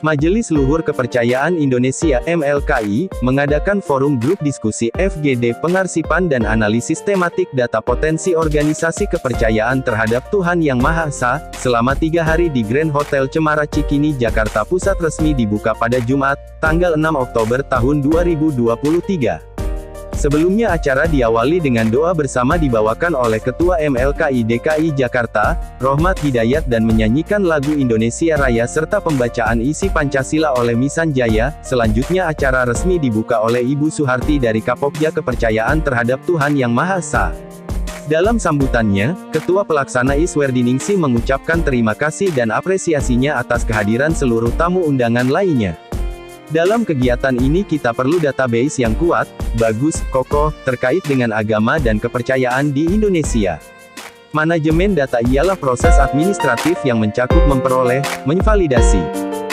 Majelis Luhur Kepercayaan Indonesia (MLKI) mengadakan forum grup diskusi FGD pengarsipan dan analisis tematik data potensi organisasi kepercayaan terhadap Tuhan Yang Maha Esa, selama 3 hari di Grand Hotel Cemara Cikini, Jakarta Pusat. Resmi dibuka pada Jumat, tanggal 6 Oktober tahun 2023. Sebelumnya acara diawali dengan doa bersama dibawakan oleh Ketua MLKI DKI Jakarta, Rohmat Hidayat, dan menyanyikan lagu Indonesia Raya serta pembacaan isi Pancasila oleh Misan Jaya. Selanjutnya acara resmi dibuka oleh Ibu Suharti dari Kapokja Kepercayaan terhadap Tuhan Yang Maha Esa. Dalam sambutannya, Ketua Pelaksana Iswerdiningsih mengucapkan terima kasih dan apresiasinya atas kehadiran seluruh tamu undangan lainnya. Dalam kegiatan ini kita perlu database yang kuat, bagus, kokoh, terkait dengan agama dan kepercayaan di Indonesia. Manajemen data ialah proses administratif yang mencakup memperoleh, menvalidasi,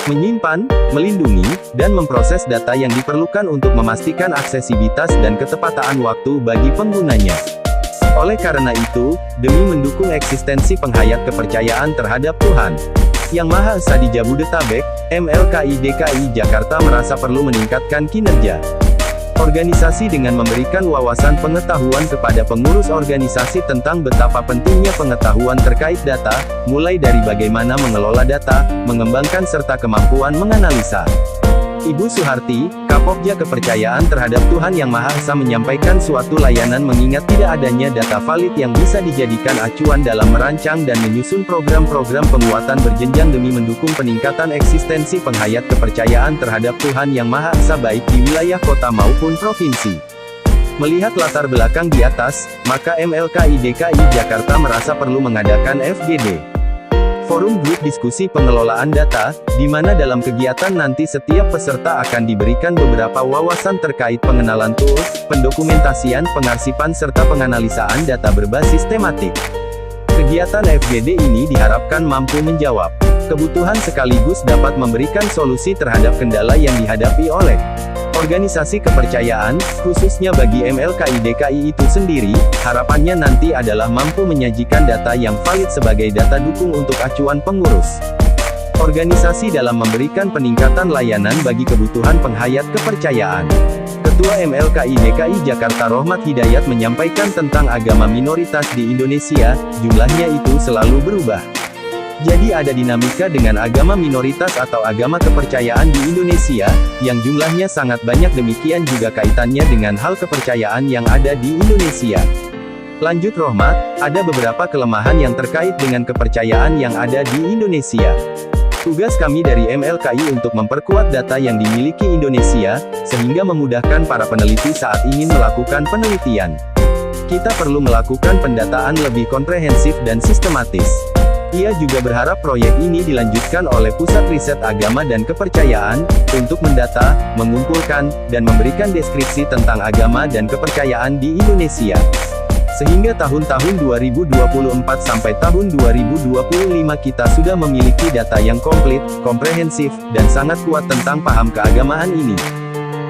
menyimpan, melindungi, dan memproses data yang diperlukan untuk memastikan aksesibilitas dan ketepatan waktu bagi penggunanya. Oleh karena itu, demi mendukung eksistensi penghayat kepercayaan terhadap Tuhan Yang Maha Esa di Jabodetabek, MLKI DKI Jakarta merasa perlu meningkatkan kinerja organisasi dengan memberikan wawasan pengetahuan kepada pengurus organisasi tentang betapa pentingnya pengetahuan terkait data, mulai dari bagaimana mengelola data, mengembangkan serta kemampuan menganalisa. Ibu Suharti, Kapokja Kepercayaan terhadap Tuhan Yang Maha Esa, menyampaikan suatu layanan mengingat tidak adanya data valid yang bisa dijadikan acuan dalam merancang dan menyusun program-program penguatan berjenjang demi mendukung peningkatan eksistensi penghayat kepercayaan terhadap Tuhan Yang Maha Esa baik di wilayah kota maupun provinsi. Melihat latar belakang di atas, maka MLKI DKI Jakarta merasa perlu mengadakan FGD. Forum Grup Diskusi Pengelolaan Data, di mana dalam kegiatan nanti setiap peserta akan diberikan beberapa wawasan terkait pengenalan tools, pendokumentasian, pengarsipan serta penganalisaan data berbasis tematik. Kegiatan FGD ini diharapkan mampu menjawab kebutuhan sekaligus dapat memberikan solusi terhadap kendala yang dihadapi oleh organisasi kepercayaan, khususnya bagi MLKI DKI itu sendiri. Harapannya nanti adalah mampu menyajikan data yang valid sebagai data dukung untuk acuan pengurus organisasi dalam memberikan peningkatan layanan bagi kebutuhan penghayat kepercayaan. Ketua MLKI DKI Jakarta Rohmat Hidayat menyampaikan tentang agama minoritas di Indonesia, jumlahnya itu selalu berubah. Jadi ada dinamika dengan agama minoritas atau agama kepercayaan di Indonesia, yang jumlahnya sangat banyak, demikian juga kaitannya dengan hal kepercayaan yang ada di Indonesia. Lanjut Rohmat, ada beberapa kelemahan yang terkait dengan kepercayaan yang ada di Indonesia. Tugas kami dari MLKI untuk memperkuat data yang dimiliki Indonesia, sehingga memudahkan para peneliti saat ingin melakukan penelitian. Kita perlu melakukan pendataan lebih komprehensif dan sistematis. Ia juga berharap proyek ini dilanjutkan oleh Pusat Riset Agama dan Kepercayaan, untuk mendata, mengumpulkan, dan memberikan deskripsi tentang agama dan kepercayaan di Indonesia. Sehingga tahun-tahun 2024 sampai tahun 2025 kita sudah memiliki data yang komplit, komprehensif, dan sangat kuat tentang paham keagamaan ini.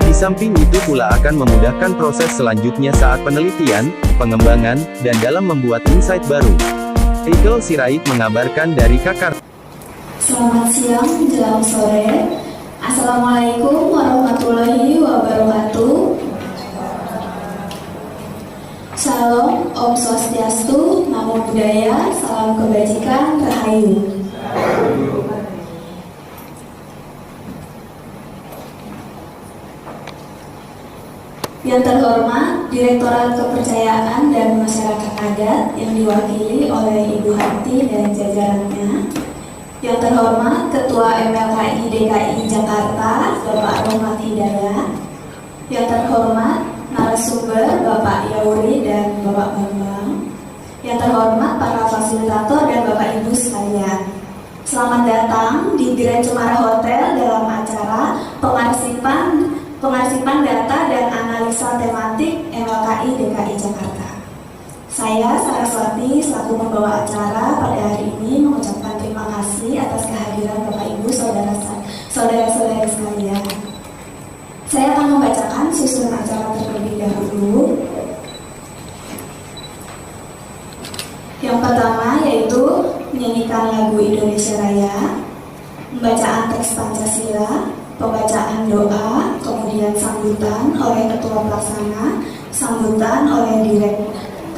Di samping itu pula akan memudahkan proses selanjutnya saat penelitian, pengembangan, dan dalam membuat insight baru. Iqbal Sirait mengabarkan dari Jakarta. Selamat siang menjelang sore. Assalamualaikum warahmatullahi wabarakatuh. Shalom, Om Swastiastu, Namo Buddhaya, Salam Kebajikan, Rahayu. Yang terhormat, Direktorat Kepercayaan dan Masyarakat Adat yang diwakili oleh Ibu Harti dan jajarannya. Yang terhormat, Ketua MLKI DKI Jakarta, Bapak Rohmat Hidayat. Yang terhormat, narasumber Bapak Yauri dan Bapak Bambang. Yang terhormat, para fasilitator dan Bapak Ibu sekalian. Selamat datang di Grand Cemara Hotel dalam acara pengarsipan data dan analisa tematik MLKI DKI Jakarta. Saya, Saraswati, selaku pembawa acara pada hari ini mengucapkan terima kasih atas kehadiran Bapak Ibu saudara-saudari sekalian. Saya akan membacakan susunan acara terlebih dahulu. Yang pertama yaitu menyanyikan lagu Indonesia Raya. pembacaan teks Pancasila, pembacaan doa, kemudian sambutan oleh Ketua Pelaksana, sambutan oleh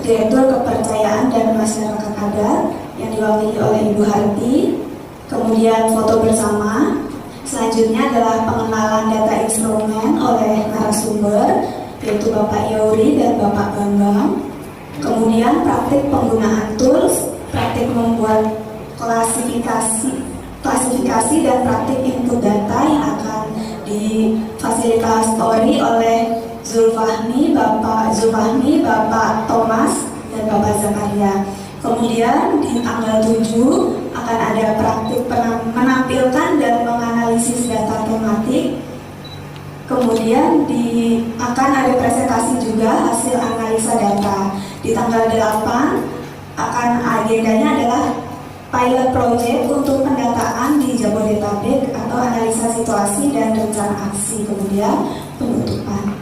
Direktur Kepercayaan dan Masyarakat Adat yang diwakili oleh Ibu Harti, kemudian foto bersama. Selanjutnya adalah pengenalan data instrumen oleh narasumber, yaitu Bapak Yauri dan Bapak Bambang. Kemudian praktik penggunaan tools, praktik membuat klasifikasi dan praktik input data yang akan difasilitasi oleh Bapak Thomas, dan Bapak Zakaria. Kemudian di tanggal 7 akan ada praktik menampilkan dan menganalisis data tematik. Kemudian akan ada presentasi juga hasil analisa data. Di tanggal 8 akan agendanya adalah pilot project untuk pendataan di Jabodetabek atau analisa situasi dan rencana aksi. Kemudian penutupan.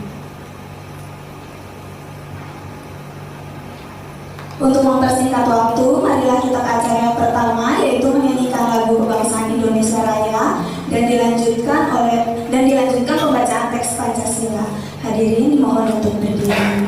Untuk mempersingkat waktu, marilah kita ke acara yang pertama, yaitu menyanyikan lagu kebangsaan Indonesia Raya dan dilanjutkan pembacaan teks Pancasila. Hadirin mohon untuk berdiri.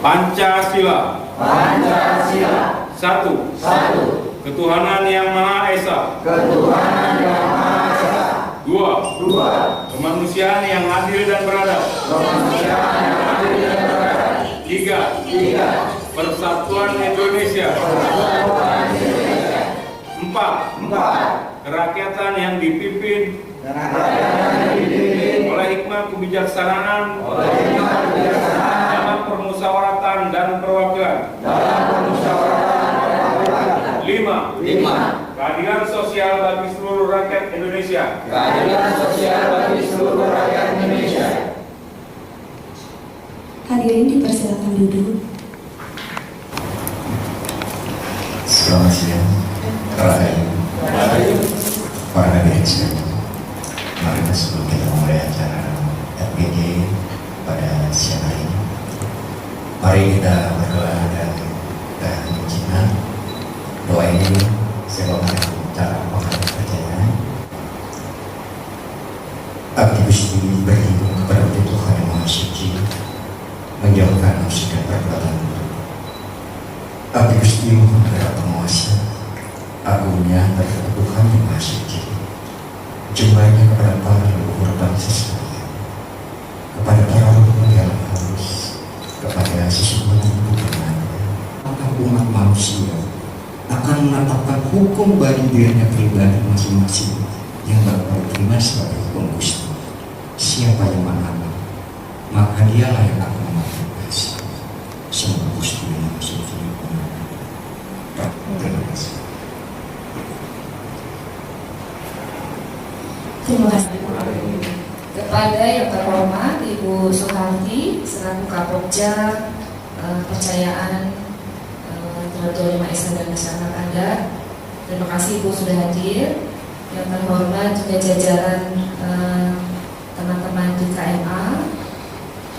Pancasila. Pancasila. Satu. Ketuhanan yang Maha Esa. Ketuhanan yang Maha Esa. Dua. Kemanusiaan yang adil dan beradab. Kemanusiaan yang adil dan beradab. Tiga. Persatuan Indonesia. Empat. Kerakyatan yang dipimpin oleh hikmah kebijaksanaan dalam permusyawaratan dan perwakilan. Lima. Keadilan sosial bagi seluruh rakyat Indonesia. Hadirin dipersilakan duduk. Selamat siang, para hadirin sekalian. Mari sebelum kita memulai acara FGD pada siang hari ini, mari kita berdoa dan mengucapkan doa ini sebagaimana cara menghadap percayaan. Abdi Gusti berlindung kepada Tuhan yang Maha Suci, menjauhkan nafsu dan perbuatan buruk. Abdi Gusti mohon kepada penguasa agungnya terhadap Tuhan yang Maha Suci, jumlahnya kepada para leluhur bangsa sekalian, kepada para roh yang halus, kepada sesungguhnya ibu bernanda, maka umat manusia akan menetapkan hukum bagi dirinya pribadi masing-masing yang dapat diterima sebagai hukum Gusti. Siapa yang melanggar, maka dialah yang akan mematuhi. Semoga Gusti yang Maha Suci Kepada yang terhormat Ibu Suharti selaku Kapokja Kepercayaan Terhadap Maisa dan Masyarakat Adat, terima kasih Ibu sudah hadir. Yang terhormat juga jajaran teman-teman di KMA,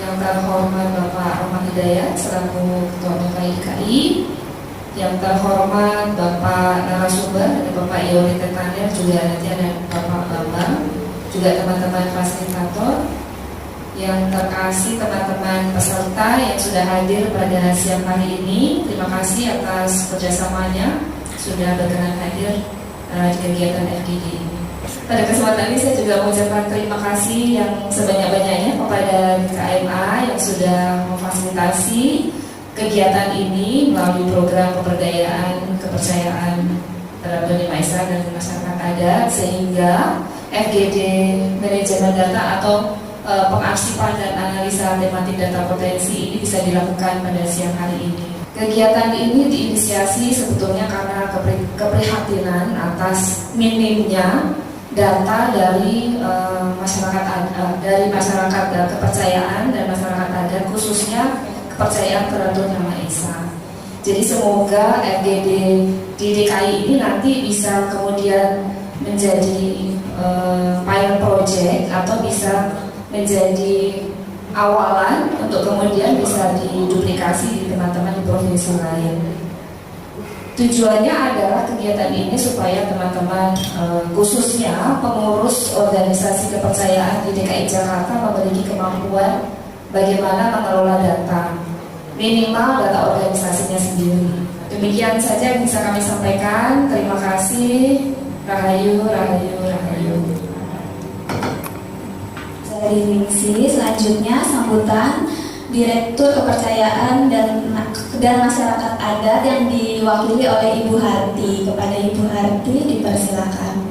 yang terhormat Bapak Rahmat Hidayat selaku Ketua DKI, yang terhormat Bapak narasumber, ada Bapak Iori Tetaner, juga nanti ada Bapak Bambang, juga teman-teman fasilitator, yang terkasih teman-teman peserta yang sudah hadir pada siang hari ini. Terima kasih atas kerjasamanya sudah berkenan hadir di kegiatan FGD ini. Pada kesempatan ini saya juga mengucapkan terima kasih yang sebanyak-banyaknya kepada KMA yang sudah memfasilitasi kegiatan ini melalui program pemberdayaan kepercayaan terhadap dunia Maisa dan masyarakat adat, sehingga FGD manajemen data atau pengarsipan dan analisa tematik data potensi ini bisa dilakukan pada siang hari ini. Kegiatan ini diinisiasi sebetulnya karena keprihatinan atas minimnya data dari masyarakat kepercayaan dan masyarakat adat, khususnya kepercayaan terhadap Tuhan Maha Esa. Jadi semoga FGD di DKI ini nanti bisa kemudian menjadi pilot project atau bisa menjadi awalan untuk kemudian bisa diduplikasi di teman-teman di provinsi lain. Tujuannya adalah kegiatan ini supaya teman-teman khususnya pengurus organisasi kepercayaan di DKI Jakarta memiliki kemampuan bagaimana mengelola data, minimal data organisasinya sendiri. Demikian saja yang bisa kami sampaikan. Terima kasih. Rahayu, rahayu, rahayu. Dari Ningsi, selanjutnya sambutan Direktur Kepercayaan dan Masyarakat Adat yang diwakili oleh Ibu Harti. Kepada Ibu Harti dipersilakan.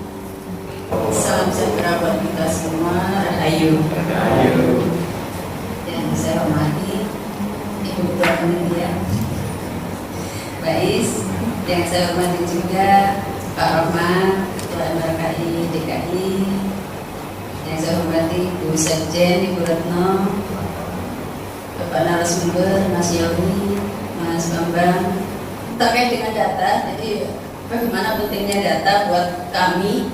Salam sejahtera buat kita semua. Rahayu. Yang saya hormati Ibu Ketua Panitia Bais, yang saya hormati juga Pak Rahmat, Ketua MLKI DKI, yang saya hormati Ibu Sekjen, Ibu Retno, Bapak narasumber, Mas Yori, Mas Bambang. Terkait dengan data, jadi bagaimana pentingnya data buat kami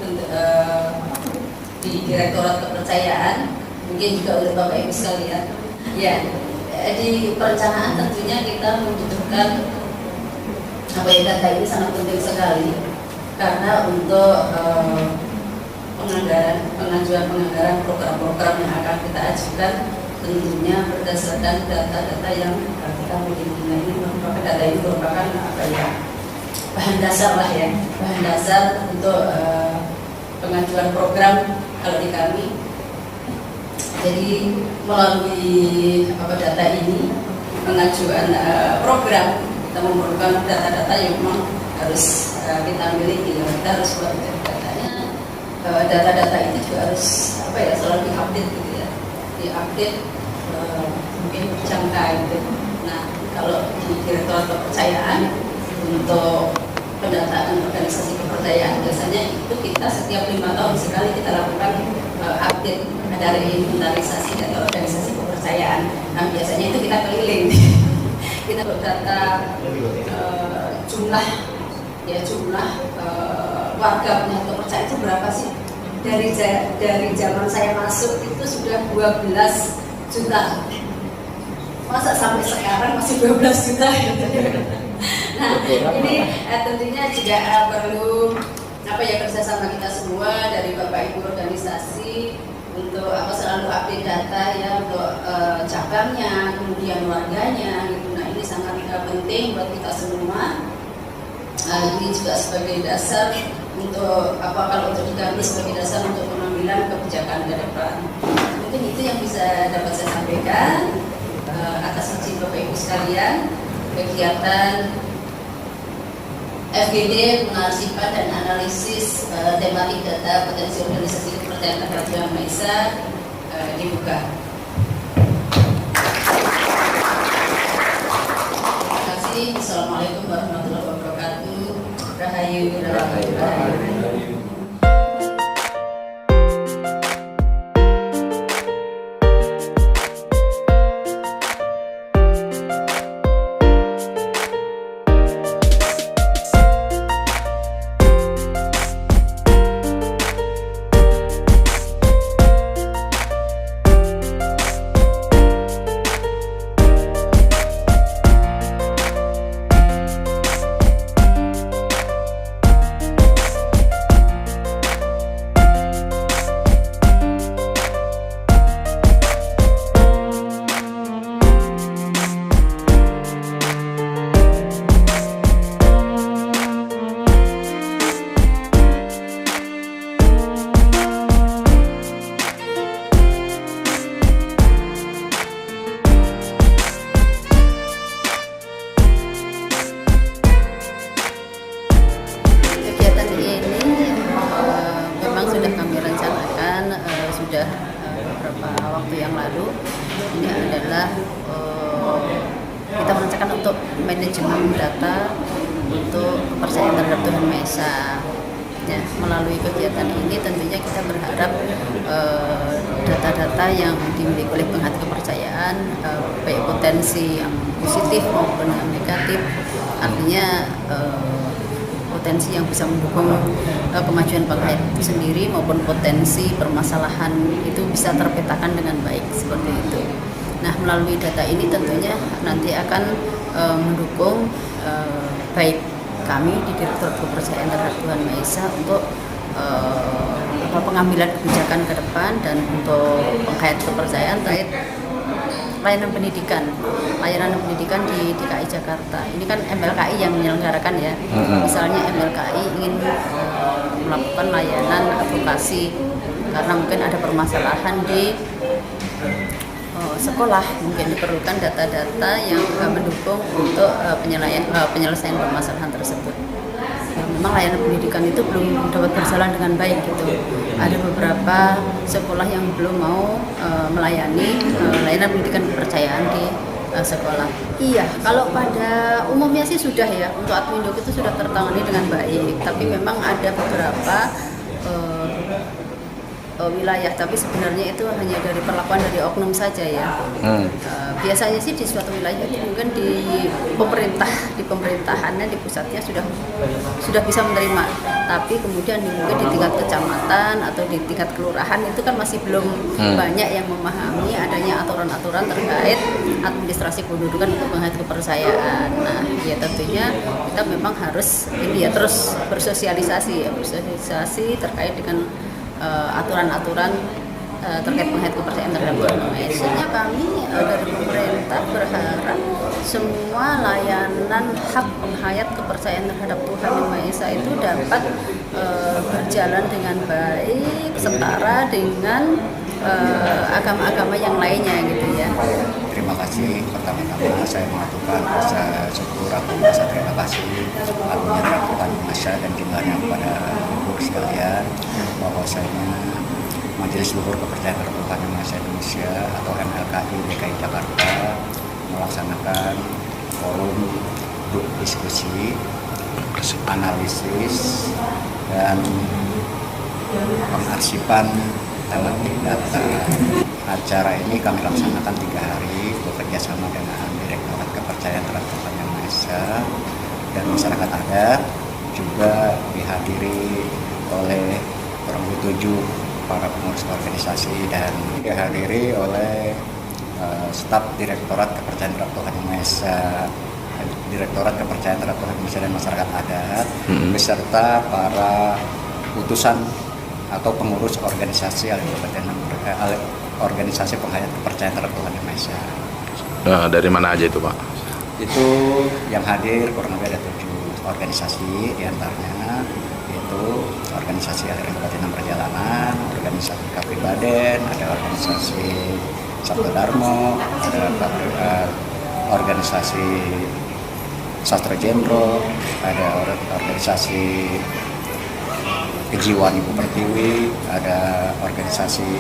di Direktorat Kepercayaan, mungkin juga oleh Bapak Ibu sekalian. Ya, di perencanaan tentunya kita membutuhkan data ini sangat penting sekali, karena untuk pengajuan penganggaran program-program yang akan kita ajukan tentunya berdasarkan data-data yang kita miliki. Nah, ini merupakan data ini merupakan bahan dasar lah ya, bahan dasar untuk pengajuan program kalau di kami. Jadi melalui data ini pengajuan program kita memerlukan data-data yang memang harus kita miliki. Kita harus buat datanya. Data-data itu juga harus selalu diupdate gitu ya, diupdate mungkin berjangka gitu. Nah, kalau di Direktorat Kepercayaan untuk pendataan organisasi kepercayaan biasanya itu kita setiap 5 tahun sekali kita lakukan update, ada reinventarisasi dari organisasi kepercayaan. Nah, biasanya itu kita keliling kita berdata jumlah warga punya kepercayaan itu berapa sih? Dari zaman saya masuk itu sudah 12 juta. Masa sampai sekarang masih 12 juta gitu. Nah, ini tentunya juga perlu kerjasama kita semua dari Bapak Ibu organisasi untuk selalu update data ya, untuk cabangnya, kemudian warganya gitu. Nah, ini sangat penting buat kita semua. Ini juga sebagai dasar untuk kalau untuk kami sebagai dasar untuk pengambilan kebijakan ke depan. Mungkin itu yang bisa dapat saya sampaikan atas izin Bapak Ibu sekalian. Kegiatan FGD pengarsipan dan analisis tematik data potensi organisasi kepercayaan terhadap Tuhan Maha Esa dibuka. Terima kasih. Assalamualaikum warahmatullahi wabarakatuh. Rahayu, rahayu, rahayu. yang lalu. Ini adalah kita merencanakan untuk manajemen data untuk kepercayaan terhadap Tuhan Maha Esa. Ya, melalui kegiatan ini tentunya kita berharap data-data yang dimiliki oleh penghati kepercayaan, baik potensi yang positif maupun yang negatif, artinya potensi yang bisa mendukung kemajuan penghayat itu sendiri maupun potensi permasalahan itu bisa terpetakan dengan baik, seperti itu. Nah, melalui data ini tentunya nanti akan mendukung baik kami di Direktorat Kepercayaan terhadap Tuhan Maha Esa untuk pengambilan kebijakan ke depan dan untuk penghayat kepercayaan terkait layanan pendidikan di DKI Jakarta. Ini kan MLKI yang menyelenggarakan ya. Misalnya MLKI ingin melakukan layanan advokasi karena mungkin ada permasalahan di sekolah, mungkin diperlukan data-data yang mendukung untuk penyelesaian permasalahan tersebut. Memang layanan pendidikan itu belum dapat berjalan dengan baik gitu. Ada beberapa sekolah yang belum mau melayani layanan pendidikan kepercayaan di sekolah. Iya, kalau pada umumnya sih sudah ya, untuk Adminduk itu sudah tertangani dengan baik. Tapi memang ada beberapa wilayah, tapi sebenarnya itu hanya dari perlakuan dari oknum saja ya. Biasanya sih di suatu wilayah itu mungkin di pemerintahannya di pusatnya sudah bisa menerima, tapi kemudian mungkin di tingkat kecamatan atau di tingkat kelurahan itu kan masih belum banyak yang memahami adanya aturan-aturan terkait administrasi kependudukan untuk penghayat kepercayaan. Nah, ya tentunya kita memang harus ini ya terus bersosialisasi terkait dengan aturan-aturan terkait penghayat kepercayaan terhadap Tuhan Maha Esa. Kami dari pemerintah berharap semua layanan hak penghayat kepercayaan terhadap Tuhan Maha Esa itu dapat berjalan dengan baik, setara dengan agama-agama yang lainnya gitu ya. Terima kasih. Pertama-tama saya mengaturkan rasa syukur atau rasa terima kasih anugerah Tuhan Maha Esa dan jumlahnya kepada ibu sekalian, bahwasanya Majelis Luhur Kepercayaan terhadap Tuhan Maha Esa Indonesia atau MLKI DKI Jakarta melaksanakan forum grup diskusi, analisis dan pengarsipan tematik data. Acara ini kami laksanakan 3 hari bekerja sama dengan Direktorat Kepercayaan terhadap Tuhan Maha Esa dan masyarakat adat, juga dihadiri oleh kurang lebih 7 para pengurus organisasi dan dihadiri oleh staf Direktorat Kepercayaan terhadap Tuhan Maha Esa, Direktorat Kepercayaan terhadap Tuhan Maha Esa dan masyarakat adat, beserta para utusan atau pengurus organisasi organisasi penghayat kepercayaan terhadap Tuhan Maha Esa. Dari mana aja itu Pak? Itu yang hadir kurang lebih ada 7 organisasi, diantaranya yaitu organisasi aliran kebatinan perjalanan, organisasi Kapribaden, ada organisasi Sabto Darmo, ada organisasi Sastra Jendro, ada organisasi Kejiwaan Ibu Pertiwi, ada organisasi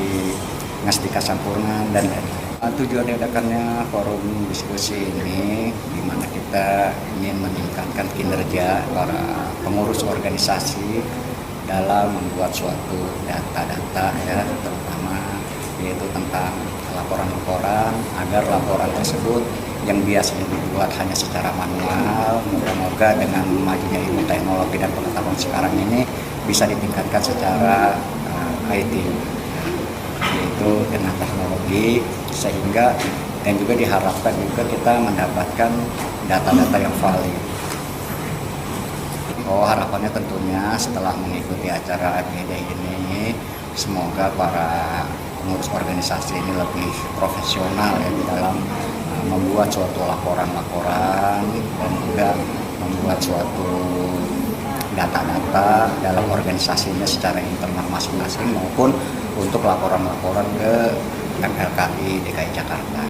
Ngastika Sampurna dan lain-lain. Tujuan diadakannya forum diskusi ini di mana kita ingin meningkatkan kinerja para pengurus organisasi dalam membuat suatu data-data ya, terutama yaitu tentang laporan-laporan, agar laporan tersebut yang biasanya dibuat hanya secara manual, moga-moga dengan majunya ilmu teknologi dan pengetahuan sekarang ini bisa ditingkatkan secara IT, yaitu dengan teknologi, sehingga dan juga diharapkan juga kita mendapatkan data-data yang valid. Harapannya tentunya setelah mengikuti acara FGD ini, semoga para pengurus organisasi ini lebih profesional ya di dalam membuat suatu laporan-laporan dan juga membuat suatu data-data dalam organisasinya secara internal masing-masing maupun untuk laporan-laporan ke MLKI DKI Jakarta.